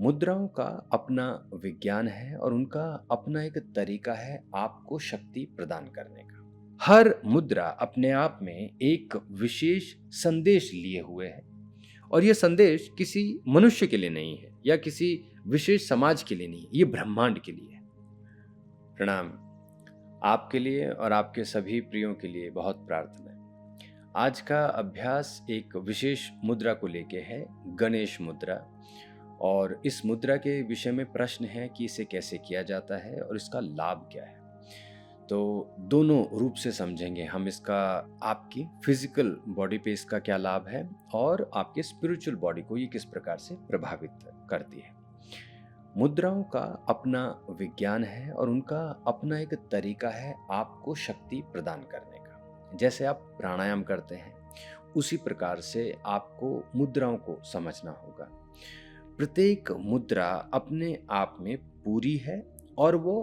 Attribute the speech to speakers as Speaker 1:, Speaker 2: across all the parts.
Speaker 1: मुद्राओं का अपना विज्ञान है और उनका अपना एक तरीका है आपको शक्ति प्रदान करने का। हर मुद्रा अपने आप में एक विशेष संदेश लिए हुए है और यह संदेश किसी मनुष्य के लिए नहीं है या किसी विशेष समाज के लिए नहीं है, ये ब्रह्मांड के लिए है। प्रणाम। आपके लिए और आपके सभी प्रियों के लिए बहुत प्रार्थना है। आज का अभ्यास एक विशेष मुद्रा को लेके है, गणेश मुद्रा। और इस मुद्रा के विषय में प्रश्न है कि इसे कैसे किया जाता है और इसका लाभ क्या है। तो दोनों रूप से समझेंगे हम इसका। आपकी फिजिकल बॉडी पे इसका क्या लाभ है और आपके स्पिरिचुअल बॉडी को ये किस प्रकार से प्रभावित करती है। मुद्राओं का अपना विज्ञान है और उनका अपना एक तरीका है आपको शक्ति प्रदान करने का। जैसे आप प्राणायाम करते हैं उसी प्रकार से आपको मुद्राओं को समझना होगा। प्रत्येक मुद्रा अपने आप में पूरी है और वो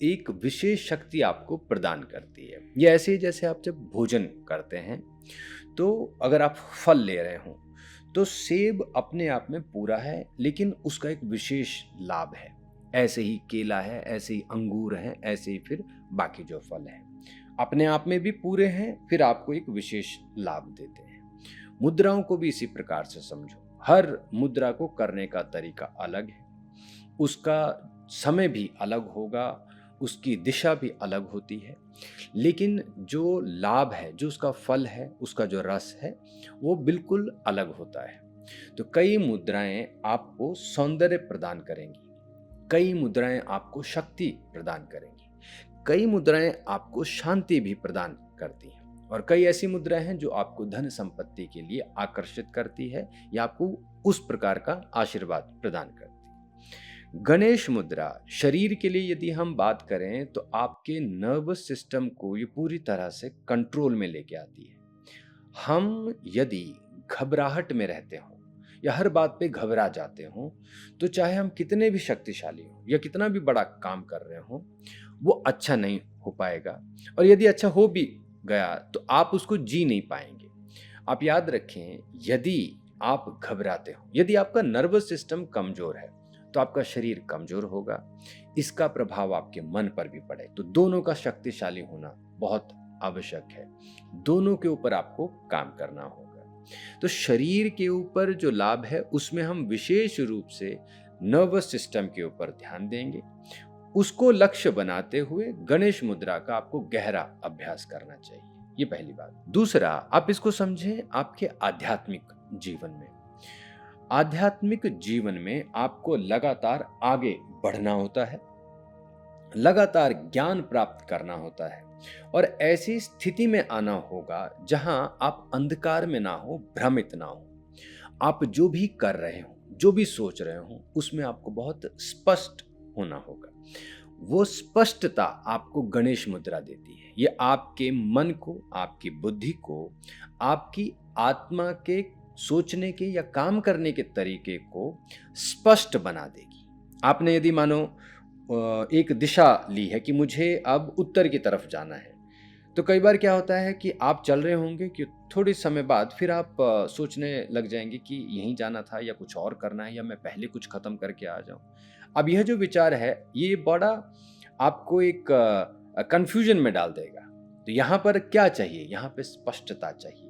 Speaker 1: एक विशेष शक्ति आपको प्रदान करती है। ये ऐसे ही जैसे आप जब भोजन करते हैं तो अगर आप फल ले रहे हो तो सेब अपने आप में पूरा है लेकिन उसका एक विशेष लाभ है। ऐसे ही केला है, ऐसे ही अंगूर है, ऐसे ही फिर बाकी जो फल है अपने आप में भी पूरे हैं, फिर आपको एक विशेष लाभ देते हैं। मुद्राओं को भी इसी प्रकार से समझो। हर मुद्रा को करने का तरीका अलग है, उसका समय भी अलग होगा, उसकी दिशा भी अलग होती है, लेकिन जो लाभ है, जो उसका फल है, उसका जो रस है वो बिल्कुल अलग होता है। तो कई मुद्राएं आपको सौंदर्य प्रदान करेंगी, कई मुद्राएं आपको शक्ति प्रदान करेंगी, कई मुद्राएं आपको शांति भी प्रदान करती हैं और कई ऐसी मुद्राएं हैं जो आपको धन संपत्ति के लिए आकर्षित करती है या आपको उस प्रकार का आशीर्वाद प्रदान करती है। गणेश मुद्रा शरीर के लिए यदि हम बात करें तो आपके नर्वस सिस्टम को ये पूरी तरह से कंट्रोल में लेके आती है। हम यदि घबराहट में रहते हो या हर बात पे घबरा जाते हो तो चाहे हम कितने भी शक्तिशाली हो या कितना भी बड़ा काम कर रहे हो वो अच्छा नहीं हो पाएगा, और यदि अच्छा हो भी गया तो आप उसको जी नहीं पाएंगे। आप याद रखें, यदि आप घबराते हो, यदि आपका नर्वस सिस्टम कमजोर है तो आपका शरीर कमजोर होगा, इसका प्रभाव आपके मन पर भी पड़े। तो दोनों का शक्तिशाली होना बहुत आवश्यक है, दोनों के ऊपर आपको काम करना होगा। तो शरीर के ऊपर जो लाभ है उसमें हम विशेष रूप से नर्वस सिस्टम के ऊपर ध्यान देंगे। उसको लक्ष्य बनाते हुए गणेश मुद्रा का आपको गहरा अभ्यास करना चाहिए, ये पहली बात। दूसरा, आप इसको समझें आपके आध्यात्मिक जीवन में। आध्यात्मिक जीवन में आपको लगातार आगे बढ़ना होता है, लगातार ज्ञान प्राप्त करना होता है और ऐसी स्थिति में आना होगा जहां आप अंधकार में ना हो, भ्रमित ना हो। आप जो भी कर रहे हो, जो भी सोच रहे हो, उसमें आपको बहुत स्पष्ट होना होगा। वो स्पष्टता आपको गणेश मुद्रा देती है। ये आपके मन को, आपकी बुद्धि को, आपकी आत्मा के सोचने के या काम करने के तरीके को स्पष्ट बना देगी। आपने यदि मानो एक दिशा ली है कि मुझे अब उत्तर की तरफ जाना है, तो कई बार क्या होता है कि आप चल रहे होंगे कि थोड़े समय बाद फिर आप सोचने लग जाएंगे कि यहीं जाना था या कुछ और करना है या मैं पहले कुछ खत्म करके आ जाऊं। अब यह जो विचार है ये बड़ा आपको एक कंफ्यूजन में डाल देगा। तो यहाँ पर क्या चाहिए? यहाँ पे स्पष्टता चाहिए।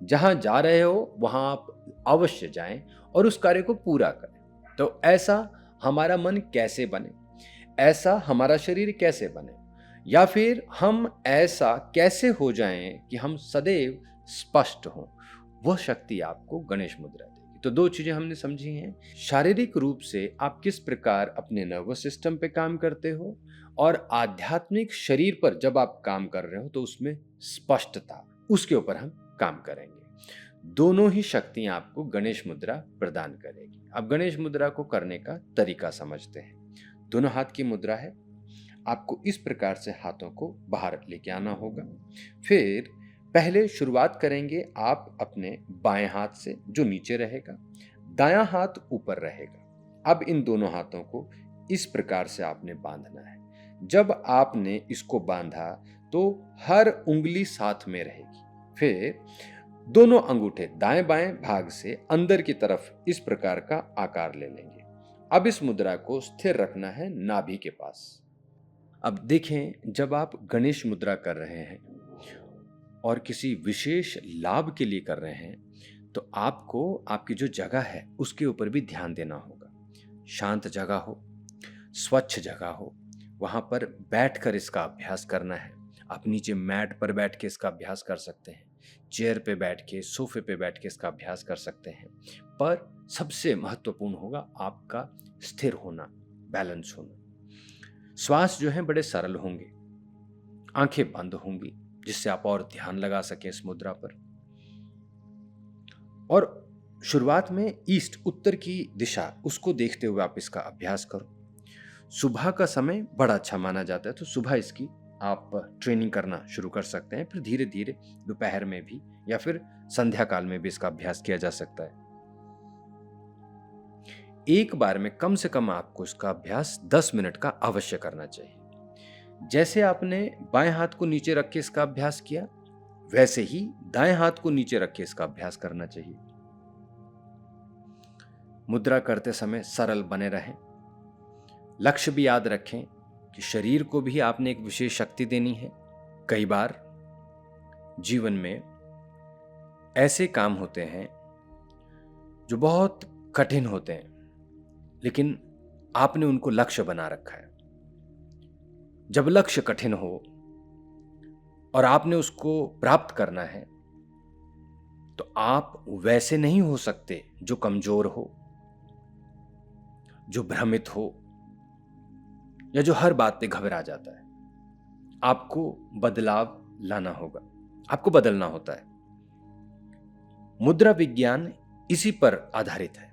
Speaker 1: जहाँ जा रहे हो वहाँ आप अवश्य जाएं और उस कार्य को पूरा करें। तो ऐसा हमारा मन कैसे बने, ऐसा हमारा शरीर कैसे बने, या फिर हम ऐसा कैसे हो जाएं कि हम सदैव स्पष्ट हों, वह शक्ति आपको गणेश मुद्रा देगी। तो दो चीजें हमने समझी हैं। शारीरिक रूप से आप किस प्रकार अपने नर्वस सिस्टम पे काम करते हो और आध्यात्मिक शरीर पर जब आप काम कर रहे हो तो उसमें स्पष्टता, उसके ऊपर हम काम करेंगे। दोनों ही शक्तियां आपको गणेश मुद्रा प्रदान करेगी। अब गणेश मुद्रा को करने का तरीका समझते हैं। दोनों हाथ की मुद्रा है। आपको इस प्रकार से हाथों को बाहर लेके आना होगा। फिर पहले शुरुआत करेंगे आप अपने बाएं हाथ से जो नीचे रहेगा, दायां हाथ ऊपर रहेगा। अब इन दोनों हाथों को इस प्रकार से आपने बांधना है। जब आपने इसको बांधा तो हर उंगली साथ में रहेगी। फिर दोनों अंगूठे दाएं बाएं भाग से अंदर की तरफ इस प्रकार का आकार ले लेंगे। अब इस मुद्रा को स्थिर रखना है नाभि के पास। अब देखें, जब आप गणेश मुद्रा कर रहे हैं और किसी विशेष लाभ के लिए कर रहे हैं, तो आपको आपकी जो जगह है उसके ऊपर भी ध्यान देना होगा। शांत जगह हो, स्वच्छ जगह हो, वहां पर बैठकर इसका अभ्यास करना है। आप नीचे मैट पर बैठ के इसका अभ्यास कर सकते हैं, चेयर पे बैठ के, सोफे पे बैठ के इसका अभ्यास कर सकते हैं, पर सबसे महत्वपूर्ण होगा आपका स्थिर होना, बैलेंस होना। श्वास जो है बड़े सरल होंगे, आंखें बंद होंगी, जिससे आप और ध्यान लगा सकें इस मुद्रा पर। और शुरुआत में ईस्ट, उत्तर की दिशा, उसको देखते हुए आप इसका अभ्यास करो। सुबह का समय बड़ा अच्छा माना जाता है, तो सुबह इसकी आप ट्रेनिंग करना शुरू कर सकते हैं। फिर धीरे धीरे दोपहर में भी या फिर संध्या काल में भी इसका अभ्यास किया जा सकता है। एक बार में कम से कम आपको इसका अभ्यास 10 मिनट का अवश्य करना चाहिए। जैसे आपने बाएं हाथ को नीचे रख के इसका अभ्यास किया, वैसे ही दाएं हाथ को नीचे रख के इसका अभ्यास करना चाहिए। मुद्रा करते समय सरल बने रहें। लक्ष्य भी याद रखें कि शरीर को भी आपने एक विशेष शक्ति देनी है। कई बार जीवन में ऐसे काम होते हैं जो बहुत कठिन होते हैं, लेकिन आपने उनको लक्ष्य बना रखा है। जब लक्ष्य कठिन हो और आपने उसको प्राप्त करना है, तो आप वैसे नहीं हो सकते जो कमजोर हो, जो भ्रमित हो, या जो हर बात पे घबरा जाता है। आपको बदलाव लाना होगा, आपको बदलना होता है। मुद्रा विज्ञान इसी पर आधारित है।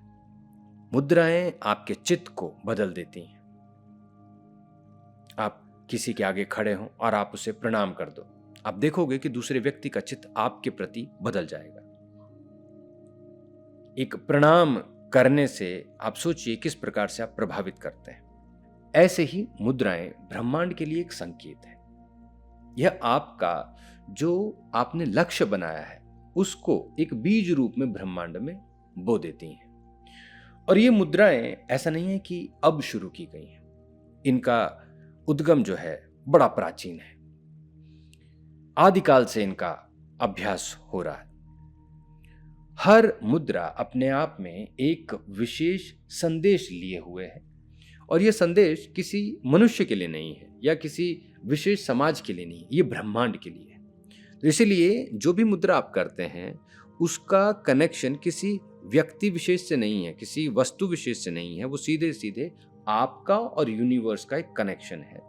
Speaker 1: मुद्राएं आपके चित्त को बदल देती हैं। आप किसी के आगे खड़े हों और आप उसे प्रणाम कर दो, आप देखोगे कि दूसरे व्यक्ति का चित्त आपके प्रति बदल जाएगा। एक प्रणाम करने से आप सोचिए किस प्रकार से आप प्रभावित करते हैं। ऐसे ही मुद्राएं ब्रह्मांड के लिए एक संकेत है। यह आपका जो आपने लक्ष्य बनाया है उसको एक बीज रूप में ब्रह्मांड में बो देती हैं। और ये मुद्राएं ऐसा नहीं है कि अब शुरू की गई हैं, इनका उद्गम जो है बड़ा प्राचीन है। आदिकाल से इनका अभ्यास हो रहा है। हर मुद्रा अपने आप में एक विशेष संदेश लिए हुए है, और यह संदेश किसी मनुष्य के लिए नहीं है या किसी विशेष समाज के लिए नहीं है, ये ब्रह्मांड के लिए है। तो इसीलिए जो भी मुद्रा आप करते हैं उसका कनेक्शन किसी व्यक्ति विशेष से नहीं है, किसी वस्तु विशेष से नहीं है, वो सीधे सीधे आपका और यूनिवर्स का एक कनेक्शन है।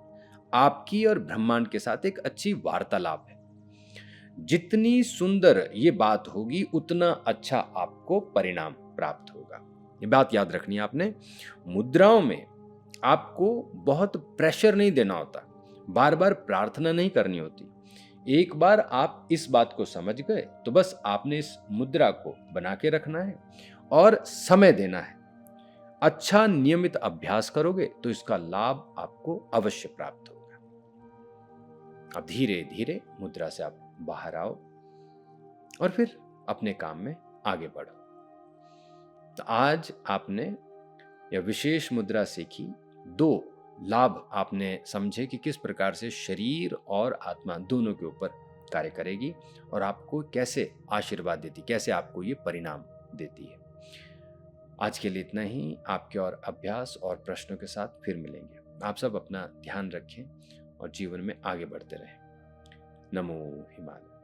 Speaker 1: आपकी और ब्रह्मांड के साथ एक अच्छी वार्तालाप है। जितनी सुंदर ये बात होगी उतना अच्छा आपको परिणाम प्राप्त होगा। ये बात याद रखनी है आपने। मुद्राओं में आपको बहुत प्रेशर नहीं देना होता, बार बार प्रार्थना नहीं करनी होती। एक बार आप इस बात को समझ गए तो बस आपने इस मुद्रा को बना के रखना है और समय देना है। अच्छा नियमित अभ्यास करोगे तो इसका लाभ आपको अवश्य प्राप्त होगा। अब धीरे धीरे मुद्रा से आप बाहर आओ और फिर अपने काम में आगे बढ़ो। तो आज आपने यह विशेष मुद्रा सीखी। 2 लाभ आपने समझे कि किस प्रकार से शरीर और आत्मा दोनों के ऊपर कार्य करेगी और आपको कैसे आशीर्वाद देती, कैसे आपको ये परिणाम देती है। आज के लिए इतना ही। आपके और अभ्यास और प्रश्नों के साथ फिर मिलेंगे। आप सब अपना ध्यान रखें और जीवन में आगे बढ़ते रहें। नमो हिमालय।